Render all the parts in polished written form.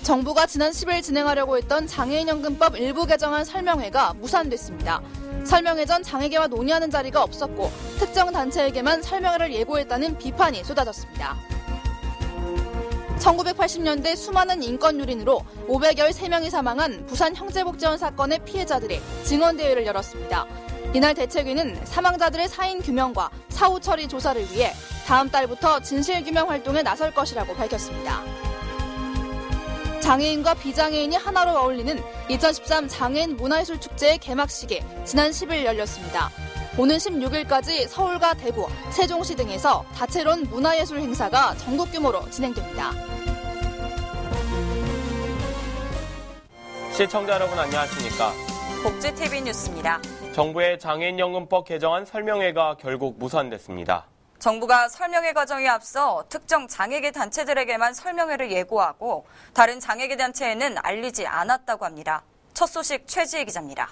정부가 지난 10일 진행하려고 했던 장애인연금법 일부 개정안 설명회가 무산됐습니다. 설명회 전 장애계와 논의하는 자리가 없었고 특정 단체에게만 설명회를 예고했다는 비판이 쏟아졌습니다. 1980년대 수많은 인권 유린으로 513명이 사망한 부산 형제복지원 사건의 피해자들이 증언대회를 열었습니다. 이날 대책위는 사망자들의 사인 규명과 사후 처리 조사를 위해 다음 달부터 진실규명 활동에 나설 것이라고 밝혔습니다. 장애인과 비장애인이 하나로 어울리는 2013 장애인 문화예술축제의 개막식이 지난 10일 열렸습니다. 오는 16일까지 서울과 대구, 세종시 등에서 다채로운 문화예술 행사가 전국 규모로 진행됩니다. 시청자 여러분 안녕하십니까? 복지TV 뉴스입니다. 정부의 장애인연금법 개정안 설명회가 결국 무산됐습니다. 정부가 설명회 과정에 앞서 특정 장애계 단체들에게만 설명회를 예고하고 다른 장애계 단체에는 알리지 않았다고 합니다. 첫 소식 최지혜 기자입니다.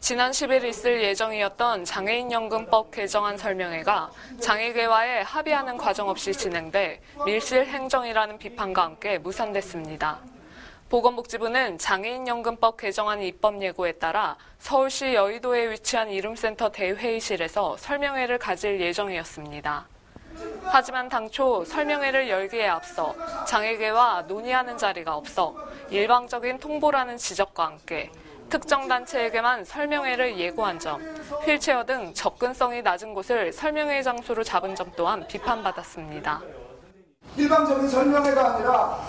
지난 10일 있을 예정이었던 장애인연금법 개정안 설명회가 장애계와의 합의하는 과정 없이 진행돼 밀실 행정이라는 비판과 함께 무산됐습니다. 보건복지부는 장애인연금법 개정안 입법 예고에 따라 서울시 여의도에 위치한 이룸센터 대회의실에서 설명회를 가질 예정이었습니다. 하지만 당초 설명회를 열기에 앞서 장애계와 논의하는 자리가 없어 일방적인 통보라는 지적과 함께 특정 단체에게만 설명회를 예고한 점, 휠체어 등 접근성이 낮은 곳을 설명회 장소로 잡은 점 또한 비판받았습니다. 일방적인 설명회가 아니라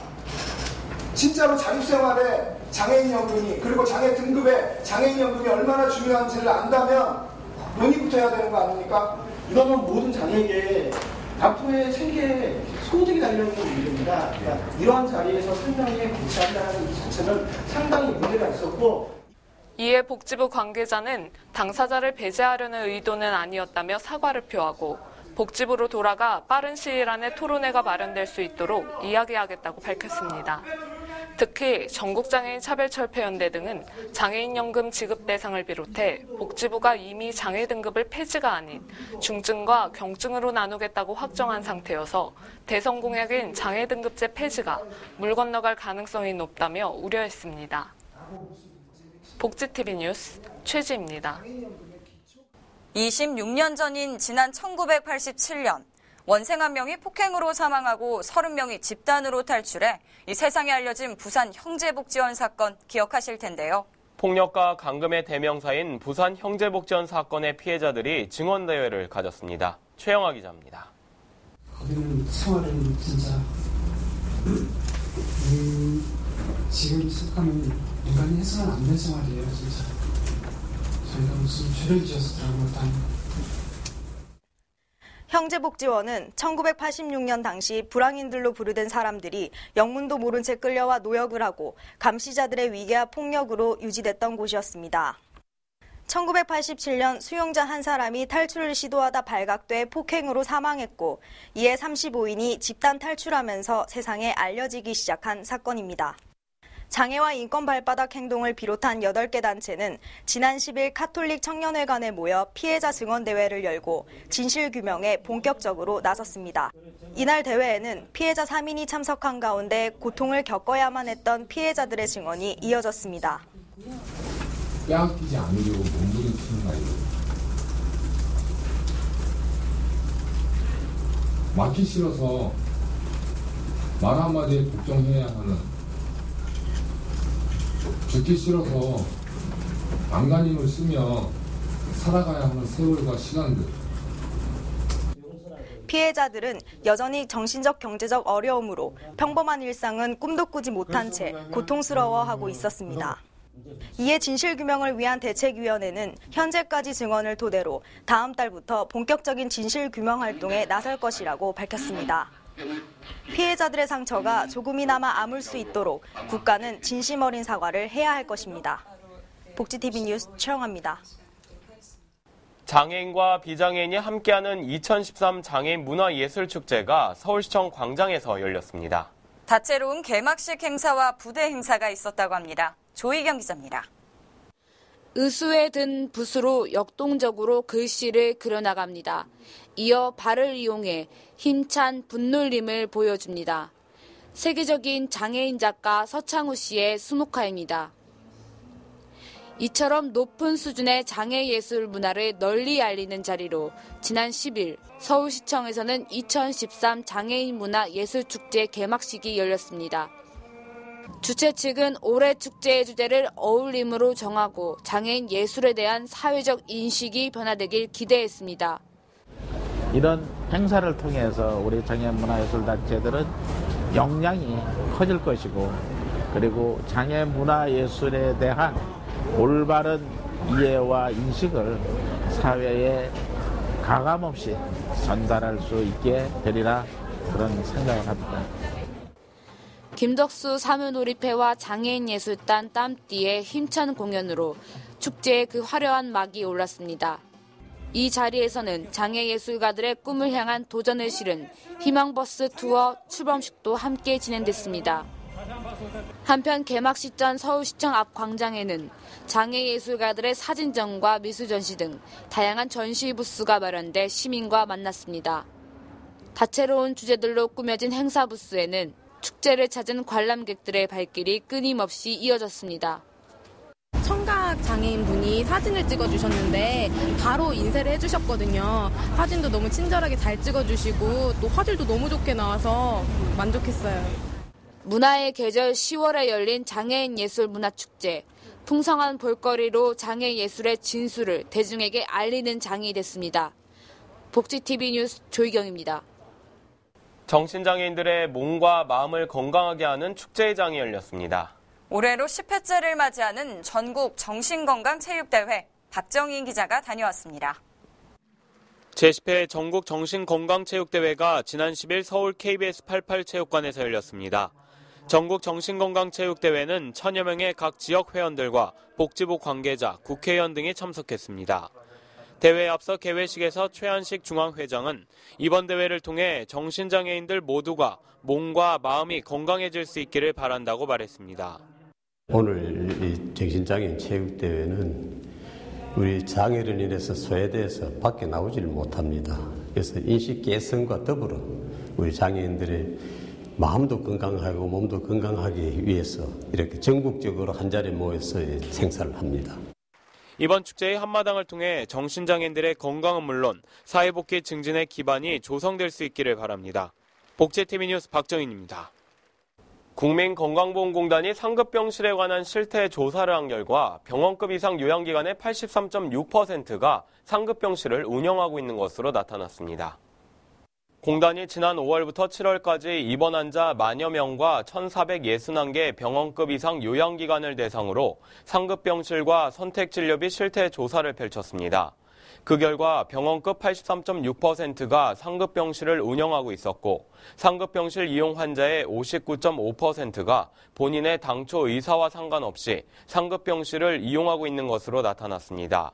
진짜로 자립생활에 장애인연금이 그리고 장애 등급에 장애인연금이 얼마나 중요한지를 안다면 논의부터 해야 되는 거 아닙니까? 이거는 모든 장애계에 앞으로의 생계에 소득이 달려있는 문제입니다. 그러니까 이러한 자리에서 설명에 고치한다는 이 자체는 상당히 문제가 있었고 이에 복지부 관계자는 당사자를 배제하려는 의도는 아니었다며 사과를 표하고 복지부로 돌아가 빠른 시일 안에 토론회가 마련될 수 있도록 이야기하겠다고 밝혔습니다. 특히 전국장애인 차별철폐연대 등은 장애인연금 지급 대상을 비롯해 복지부가 이미 장애 등급을 폐지가 아닌 중증과 경증으로 나누겠다고 확정한 상태여서 대선 공약인 장애 등급제 폐지가 물 건너갈 가능성이 높다며 우려했습니다. 복지TV 뉴스 최지입니다. 26년 전인 지난 1987년 원생 한 명이 폭행으로 사망하고 30명이 집단으로 탈출해 이 세상에 알려진 부산 형제복지원 사건 기억하실 텐데요. 폭력과 감금의 대명사인 부산 형제복지원 사건의 피해자들이 증언대회를 가졌습니다. 최영아 기자입니다. 거기는 생활은 진짜 지금 생각하면 인간이 해서는 안 될 생활이에요. 진짜 저희가 무슨 죄를 지어서 들어간 것도 아니고. 형제복지원은 1986년 당시 불황인들로 부르던 사람들이 영문도 모른 채 끌려와 노역을 하고 감시자들의 위계와 폭력으로 유지됐던 곳이었습니다. 1987년 수용자 한 사람이 탈출을 시도하다 발각돼 폭행으로 사망했고 이에 35인이 집단 탈출하면서 세상에 알려지기 시작한 사건입니다. 장애와 인권 발바닥 행동을 비롯한 8개 단체는 지난 10일 카톨릭 청년회관에 모여 피해자 증언대회를 열고 진실규명에 본격적으로 나섰습니다. 이날 대회에는 피해자 3인이 참석한 가운데 고통을 겪어야만 했던 피해자들의 증언이 이어졌습니다. 빼앗기지 않으려고 몸부림치는 말이에요. 맞기 싫어서 말 한마디에 복종해야 하는, 죽기 싫어서 안간힘을 쓰며 살아가야 하는 세월과 시간들. 피해자들은 여전히 정신적 경제적 어려움으로 평범한 일상은 꿈도 꾸지 못한 채 고통스러워하고 있었습니다. 이에 진실규명을 위한 대책위원회는 현재까지 증언을 토대로 다음 달부터 본격적인 진실규명 활동에 나설 것이라고 밝혔습니다. 피해자들의 상처가 조금이나마 아물 수 있도록 국가는 진심 어린 사과를 해야 할 것입니다. 복지TV 뉴스 최영아입니다. 장애인과 비장애인이 함께하는 2013 장애인 문화예술축제가 서울시청 광장에서 열렸습니다. 다채로운 개막식 행사와 부대 행사가 있었다고 합니다. 조희경 기자입니다. 의수에 든 붓으로 역동적으로 글씨를 그려나갑니다. 이어 발을 이용해 힘찬 붓놀림을 보여줍니다. 세계적인 장애인 작가 서창우 씨의 수묵화입니다. 이처럼 높은 수준의 장애예술 문화를 널리 알리는 자리로 지난 10일 서울시청에서는 2013 장애인 문화 예술축제 개막식이 열렸습니다. 주최 측은 올해 축제의 주제를 어울림으로 정하고 장애인 예술에 대한 사회적 인식이 변화되길 기대했습니다. 이런 행사를 통해서 우리 장애인 문화예술단체들은 역량이 커질 것이고, 그리고 장애인 문화예술에 대한 올바른 이해와 인식을 사회에 가감없이 전달할 수 있게 되리라 그런 생각을 합니다. 김덕수 사무놀이패와 장애인예술단 땀띠의 힘찬 공연으로 축제에 그 화려한 막이 올랐습니다. 이 자리에서는 장애예술가들의 꿈을 향한 도전을 실은 희망버스 투어 출범식도 함께 진행됐습니다. 한편 개막식 전 서울시청 앞 광장에는 장애예술가들의 사진전과 미술전시 등 다양한 전시 부스가 마련돼 시민과 만났습니다. 다채로운 주제들로 꾸며진 행사 부스에는 축제를 찾은 관람객들의 발길이 끊임없이 이어졌습니다. 청각 장애인분이 사진을 찍어주셨는데 바로 인쇄를 해주셨거든요. 사진도 너무 친절하게 잘 찍어주시고 또 화질도 너무 좋게 나와서 만족했어요. 문화의 계절 10월에 열린 장애인 예술 문화축제. 풍성한 볼거리로 장애 예술의 진수를 대중에게 알리는 장이 됐습니다. 복지TV 뉴스 조희경입니다. 정신장애인들의 몸과 마음을 건강하게 하는 축제의 장이 열렸습니다. 올해로 10회째를 맞이하는 전국 정신건강체육대회, 박정인 기자가 다녀왔습니다. 제10회 전국 정신건강체육대회가 지난 10일 서울 KBS 88체육관에서 열렸습니다. 전국 정신건강체육대회는 1000여 명의 각 지역 회원들과 복지부 관계자, 국회의원 등이 참석했습니다. 대회에 앞서 개회식에서 최한식 중앙회장은 이번 대회를 통해 정신장애인들 모두가 몸과 마음이 건강해질 수 있기를 바란다고 말했습니다. 오늘 이 정신장애인 체육대회는 우리 장애를 인해서 소외돼서 밖에 나오지를 못합니다. 그래서 인식 개선과 더불어 우리 장애인들의 마음도 건강하고 몸도 건강하기 위해서 이렇게 전국적으로 한자리에 모여서 행사를 합니다. 이번 축제의 한마당을 통해 정신장애인들의 건강은 물론 사회복귀 증진의 기반이 조성될 수 있기를 바랍니다. 복지TV 뉴스 박정인입니다. 국민건강보험공단이 상급병실에 관한 실태 조사를 한 결과 병원급 이상 요양기관의 83.6%가 상급병실을 운영하고 있는 것으로 나타났습니다. 공단이 지난 5월부터 7월까지 입원 환자 만여 명과 1,461개 병원급 이상 요양기관을 대상으로 상급병실과 선택진료비 실태 조사를 펼쳤습니다. 그 결과 병원급 83.6%가 상급병실을 운영하고 있었고 상급병실 이용 환자의 59.5%가 본인의 당초 의사와 상관없이 상급병실을 이용하고 있는 것으로 나타났습니다.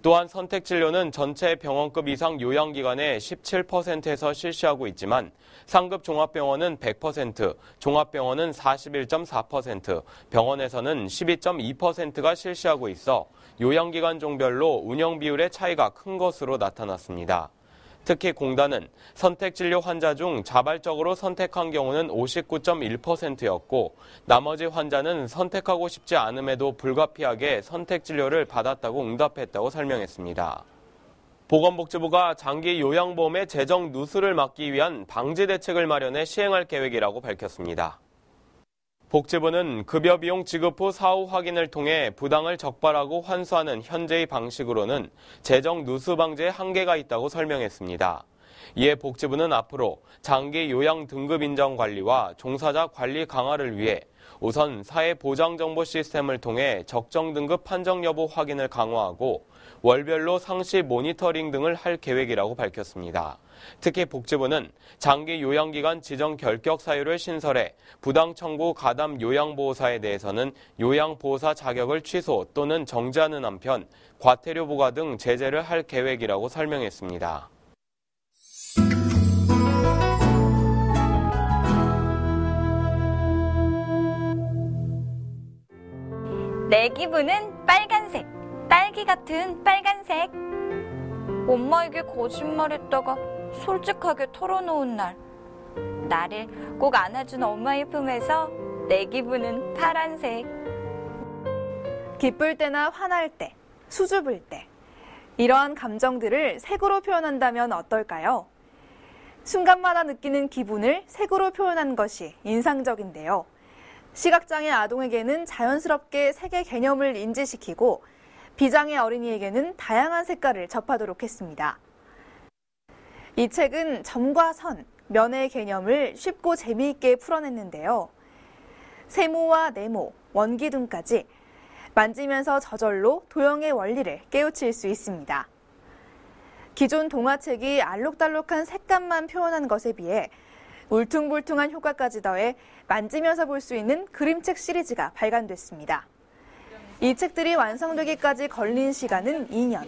또한 선택진료는 전체 병원급 이상 요양기관의 17%에서 실시하고 있지만 상급 종합병원은 100%, 종합병원은 41.4%, 병원에서는 12.2%가 실시하고 있어 요양기관 종별로 운영 비율의 차이가 큰 것으로 나타났습니다. 특히 공단은 선택진료 환자 중 자발적으로 선택한 경우는 59.1%였고 나머지 환자는 선택하고 싶지 않음에도 불가피하게 선택진료를 받았다고 응답했다고 설명했습니다. 보건복지부가 장기 요양보험의 재정 누수를 막기 위한 방지 대책을 마련해 시행할 계획이라고 밝혔습니다. 복지부는 급여 비용 지급 후 사후 확인을 통해 부당을 적발하고 환수하는 현재의 방식으로는 재정 누수 방지에 한계가 있다고 설명했습니다. 이에 복지부는 앞으로 장기 요양 등급 인정 관리와 종사자 관리 강화를 위해 우선 사회보장정보 시스템을 통해 적정 등급 판정 여부 확인을 강화하고 월별로 상시 모니터링 등을 할 계획이라고 밝혔습니다. 특히 복지부는 장기 요양기관 지정 결격 사유를 신설해 부당 청구 가담 요양보호사에 대해서는 요양보호사 자격을 취소 또는 정지하는 한편 과태료 부과 등 제재를 할 계획이라고 설명했습니다. 내 기분은 빨간색, 딸기 같은 빨간색. 엄마에게 거짓말했다가 솔직하게 털어놓은 날. 나를 꼭 안아준 엄마의 품에서 내 기분은 파란색. 기쁠 때나 화날 때, 수줍을 때, 이러한 감정들을 색으로 표현한다면 어떨까요? 순간마다 느끼는 기분을 색으로 표현한 것이 인상적인데요. 시각장애 아동에게는 자연스럽게 색의 개념을 인지시키고 비장애 어린이에게는 다양한 색깔을 접하도록 했습니다. 이 책은 점과 선, 면의 개념을 쉽고 재미있게 풀어냈는데요. 세모와 네모, 원기둥까지 만지면서 저절로 도형의 원리를 깨우칠 수 있습니다. 기존 동화책이 알록달록한 색감만 표현한 것에 비해 울퉁불퉁한 효과까지 더해 만지면서 볼 수 있는 그림책 시리즈가 발간됐습니다. 이 책들이 완성되기까지 걸린 시간은 2년.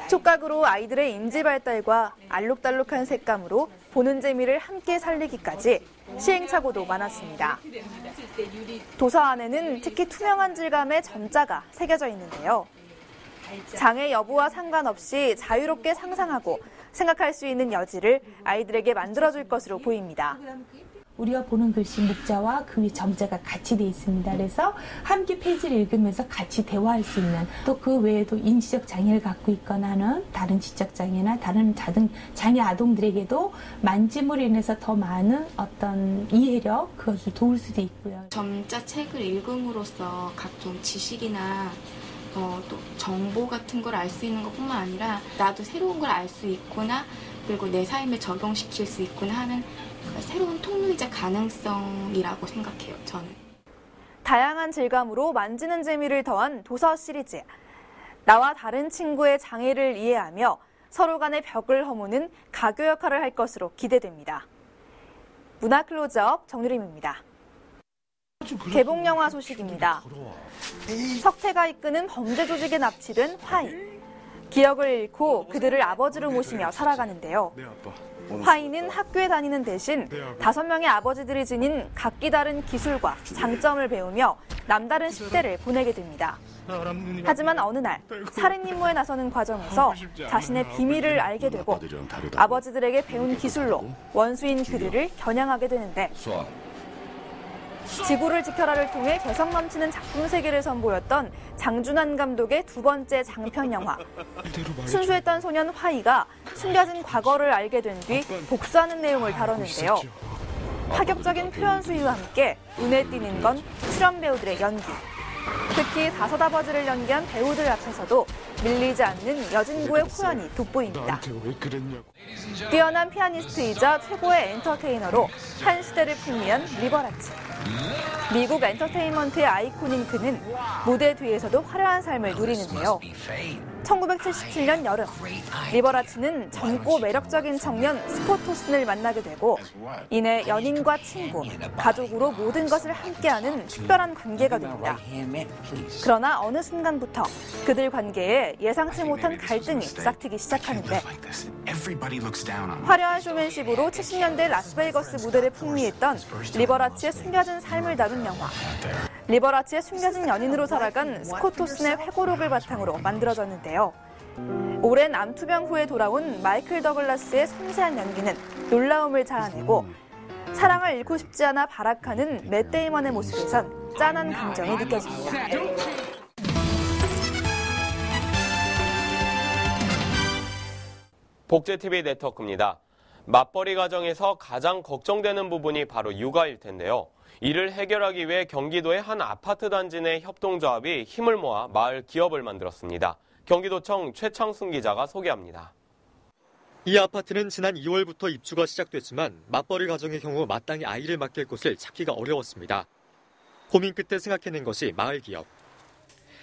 촉각으로 아이들의 인지 발달과 알록달록한 색감으로 보는 재미를 함께 살리기까지 시행착오도 많았습니다. 도서 안에는 특히 투명한 질감의 점자가 새겨져 있는데요. 장애 여부와 상관없이 자유롭게 상상하고 생각할 수 있는 여지를 아이들에게 만들어줄 것으로 보입니다. 우리가 보는 글씨 묵자와 그 위 점자가 같이 되어 있습니다. 그래서 함께 페이지를 읽으면서 같이 대화할 수 있는, 또 그 외에도 인지적 장애를 갖고 있거나 하는 다른 지적 장애나 다른 장애 아동들에게도 만짐으로 인해서 더 많은 어떤 이해력, 그것을 도울 수도 있고요. 점자 책을 읽음으로써 각종 지식이나 또 정보 같은 걸 알 수 있는 것뿐만 아니라 나도 새로운 걸 알 수 있구나, 그리고 내 삶에 적용시킬 수 있구나 하는 새로운 통로이자 가능성이라고 생각해요, 저는. 다양한 질감으로 만지는 재미를 더한 도서 시리즈. 나와 다른 친구의 장애를 이해하며 서로 간의 벽을 허무는 가교 역할을 할 것으로 기대됩니다. 문화 클로즈업 정유림입니다. 개봉 영화 소식입니다. 석태가 이끄는 범죄 조직에 납치된 화이. 기억을 잃고 그들을 아버지로 모시며 살아가는데요. 화이는 학교에 다니는 대신 5명의 아버지들이 지닌 각기 다른 기술과 장점을 배우며 남다른 10대를 보내게 됩니다. 하지만 어느 날 살인 임무에 나서는 과정에서 자신의 비밀을 알게 되고 아버지들에게 배운 기술로 원수인 그들을 겨냥하게 되는데, 지구를 지켜라를 통해 개성 넘치는 작품 세계를 선보였던 장준환 감독의 두 번째 장편 영화. 순수했던 소년 화이가 숨겨진 과거를 알게 된 뒤 복수하는 내용을 다뤘는데요. 파격적인 표현 수위와 함께 눈에 띄는 건 출연 배우들의 연기. 특히 5 아버지를 연기한 배우들 앞에서도 밀리지 않는 여진구의 호연이 돋보입니다. 뛰어난 피아니스트이자 최고의 엔터테이너로 한 시대를 풍미한 리버라치. 미국 엔터테인먼트의 아이콘인 그는 무대 뒤에서도 화려한 삶을 누리는데요. 1977년 여름, 리버라치는 젊고 매력적인 청년 스콧 토슨을 만나게 되고 이내 연인과 친구, 가족으로 모든 것을 함께하는 특별한 관계가 됩니다. 그러나 어느 순간부터 그들 관계에 예상치 못한 갈등이 싹트기 시작하는데, 화려한 쇼맨십으로 70년대 라스베이거스 무대를 풍미했던 리버라치의 숨겨진 삶을 다룬 영화. 리버라치의 숨겨진 연인으로 살아간 스콧 토슨의 회고록을 바탕으로 만들어졌는데요. 오랜 암투병 후에 돌아온 마이클 더글라스의 섬세한 연기는 놀라움을 자아내고, 사랑을 잃고 싶지 않아 발악하는 맷 데이먼의 모습에선 짠한 감정이 느껴집니다. 복제TV 네트워크입니다. 맞벌이 가정에서 가장 걱정되는 부분이 바로 육아일 텐데요. 이를 해결하기 위해 경기도의 한 아파트 단지 내 협동조합이 힘을 모아 마을 기업을 만들었습니다. 경기도청 최창순 기자가 소개합니다. 이 아파트는 지난 2월부터 입주가 시작됐지만 맞벌이 가정의 경우 마땅히 아이를 맡길 곳을 찾기가 어려웠습니다. 고민 끝에 생각해낸 것이 마을 기업.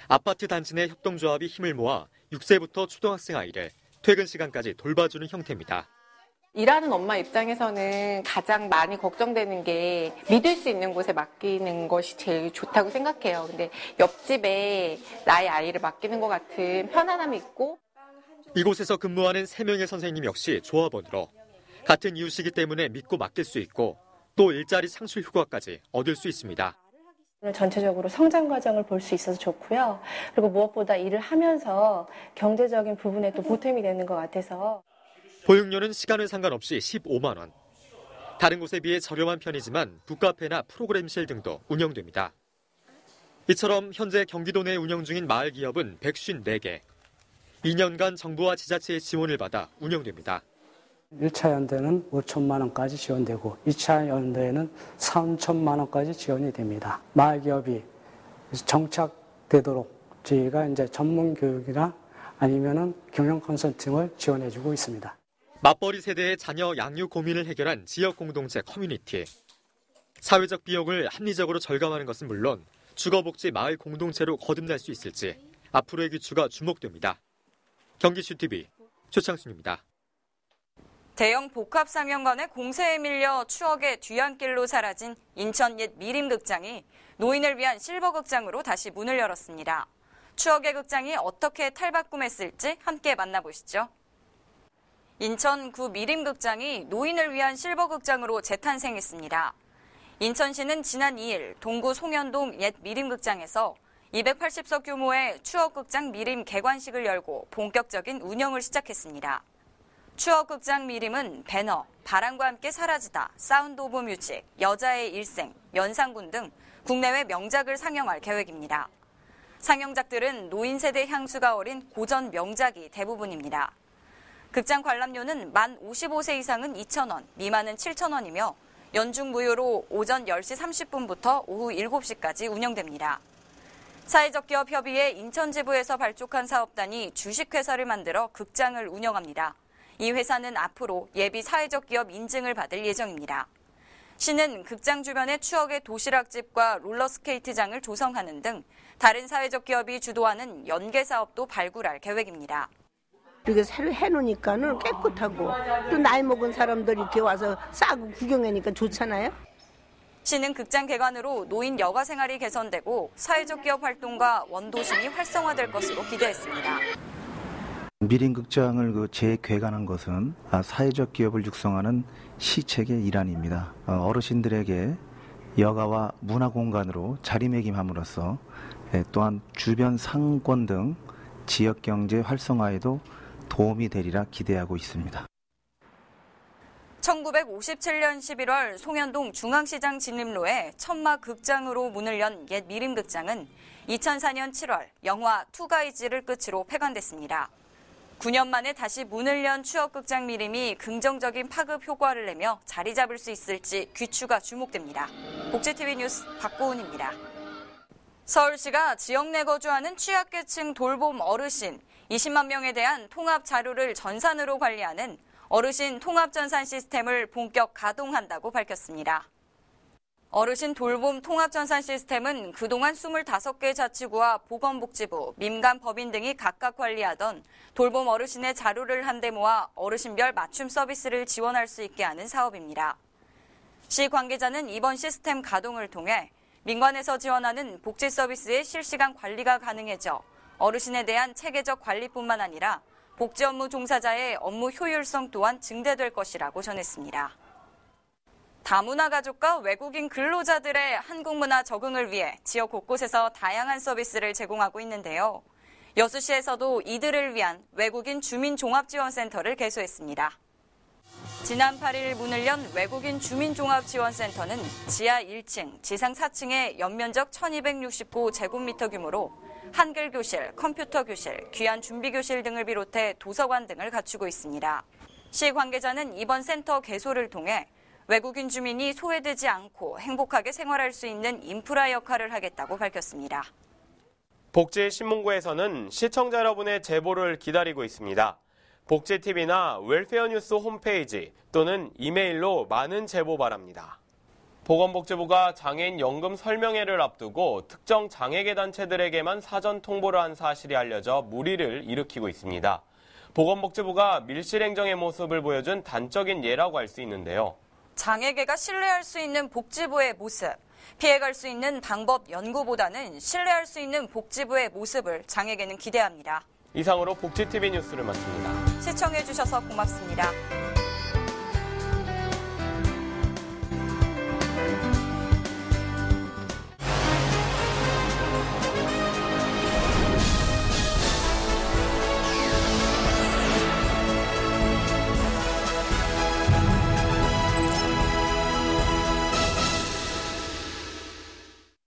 아파트 단지 내 협동조합이 힘을 모아 6세부터 초등학생 아이를 퇴근 시간까지 돌봐주는 형태입니다. 일하는 엄마 입장에서는 가장 많이 걱정되는 게 믿을 수 있는 곳에 맡기는 것이 제일 좋다고 생각해요. 근데 옆집에 나의 아이를 맡기는 것 같은 편안함이 있고, 이곳에서 근무하는 3명의 선생님 역시 조합원으로 같은 이웃이기 때문에 믿고 맡길 수 있고 또 일자리 창출 효과까지 얻을 수 있습니다. 전체적으로 성장 과정을 볼 수 있어서 좋고요. 그리고 무엇보다 일을 하면서 경제적인 부분에 또 보탬이 되는 것 같아서. 보육료는 시간에 상관없이 15만 원. 다른 곳에 비해 저렴한 편이지만 북카페나 프로그램실 등도 운영됩니다. 이처럼 현재 경기도 내에 운영 중인 마을 기업은 154개. 2년간 정부와 지자체의 지원을 받아 운영됩니다. 1차 연도에는 5천만 원까지 지원되고 2차 연도에는 3천만 원까지 지원이 됩니다. 마을 기업이 정착되도록 저희가 이제 전문 교육이나 아니면은 경영 컨설팅을 지원해주고 있습니다. 맞벌이 세대의 자녀 양육 고민을 해결한 지역 공동체 커뮤니티. 사회적 비용을 합리적으로 절감하는 것은 물론 주거복지 마을 공동체로 거듭날 수 있을지 앞으로의 기추가 주목됩니다. 경기슈TV 최창순입니다. 대형 복합상영관의 공세에 밀려 추억의 뒤안길로 사라진 인천 옛 미림극장이 노인을 위한 실버극장으로 다시 문을 열었습니다. 추억의 극장이 어떻게 탈바꿈했을지 함께 만나보시죠. 인천구 미림극장이 노인을 위한 실버극장으로 재탄생했습니다. 인천시는 지난 2일 동구 송현동 옛 미림극장에서 280석 규모의 추억극장 미림 개관식을 열고 본격적인 운영을 시작했습니다. 추억극장 미림은 배너, 바람과 함께 사라지다, 사운드 오브 뮤직, 여자의 일생, 연산군 등 국내외 명작을 상영할 계획입니다. 상영작들은 노인 세대 향수가 어린 고전 명작이 대부분입니다. 극장 관람료는 만 55세 이상은 2,000원, 미만은 7,000원이며 연중 무료로 오전 10시 30분부터 오후 7시까지 운영됩니다. 사회적 기업 협의회 인천지부에서 발족한 사업단이 주식회사를 만들어 극장을 운영합니다. 이 회사는 앞으로 예비 사회적 기업 인증을 받을 예정입니다. 시는 극장 주변의 추억의 도시락집과 롤러스케이트장을 조성하는 등 다른 사회적 기업이 주도하는 연계 사업도 발굴할 계획입니다. 이렇게 새로 해놓으니까는 깨끗하고 또 나이 먹은 사람들이 이렇게 와서 싸고 구경하니까 좋잖아요. 시는 극장 개관으로 노인 여가 생활이 개선되고 사회적 기업 활동과 원도심이 활성화될 것으로 기대했습니다. 미림극장을 재개관한 것은 사회적 기업을 육성하는 시책의 일환입니다. 어르신들에게 여가와 문화공간으로 자리매김함으로써 또한 주변 상권 등 지역경제 활성화에도 도움이 되리라 기대하고 있습니다. 1957년 11월 송현동 중앙시장 진입로에 천막 극장으로 문을 연 옛 미림극장은 2004년 7월 영화 투가이즈를 끝으로 폐관됐습니다. 9년 만에 다시 문을 연 추억극장 미림이 긍정적인 파급 효과를 내며 자리 잡을 수 있을지 귀추가 주목됩니다. 복지TV 뉴스 박고은입니다. 서울시가 지역 내 거주하는 취약계층 돌봄 어르신 20만 명에 대한 통합 자료를 전산으로 관리하는 어르신 통합전산 시스템을 본격 가동한다고 밝혔습니다. 어르신 돌봄 통합전산 시스템은 그동안 25개 자치구와 보건복지부, 민간법인 등이 각각 관리하던 돌봄 어르신의 자료를 한데 모아 어르신별 맞춤 서비스를 지원할 수 있게 하는 사업입니다. 시 관계자는 이번 시스템 가동을 통해 민관에서 지원하는 복지 서비스의 실시간 관리가 가능해져 어르신에 대한 체계적 관리뿐만 아니라 복지 업무 종사자의 업무 효율성 또한 증대될 것이라고 전했습니다. 다문화 가족과 외국인 근로자들의 한국 문화 적응을 위해 지역 곳곳에서 다양한 서비스를 제공하고 있는데요. 여수시에서도 이들을 위한 외국인 주민종합지원센터를 개소했습니다. 지난 8일 문을 연 외국인 주민종합지원센터는 지하 1층, 지상 4층의 연면적 1269제곱미터 규모로 한글 교실, 컴퓨터 교실, 귀한 준비 교실 등을 비롯해 도서관 등을 갖추고 있습니다. 시 관계자는 이번 센터 개소를 통해 외국인 주민이 소외되지 않고 행복하게 생활할 수 있는 인프라 역할을 하겠다고 밝혔습니다. 복지신문고에서는 시청자 여러분의 제보를 기다리고 있습니다. 복지TV나 웰페어뉴스 홈페이지 또는 이메일로 많은 제보 바랍니다. 보건복지부가 장애인 연금 설명회를 앞두고 특정 장애계 단체들에게만 사전 통보를 한 사실이 알려져 물의를 일으키고 있습니다. 보건복지부가 밀실행정의 모습을 보여준 단적인 예라고 할 수 있는데요. 장애계가 신뢰할 수 있는 복지부의 모습, 피해갈 수 있는 방법 연구보다는 신뢰할 수 있는 복지부의 모습을 장애계는 기대합니다. 이상으로 복지TV 뉴스를 마칩니다. 시청해주셔서 고맙습니다.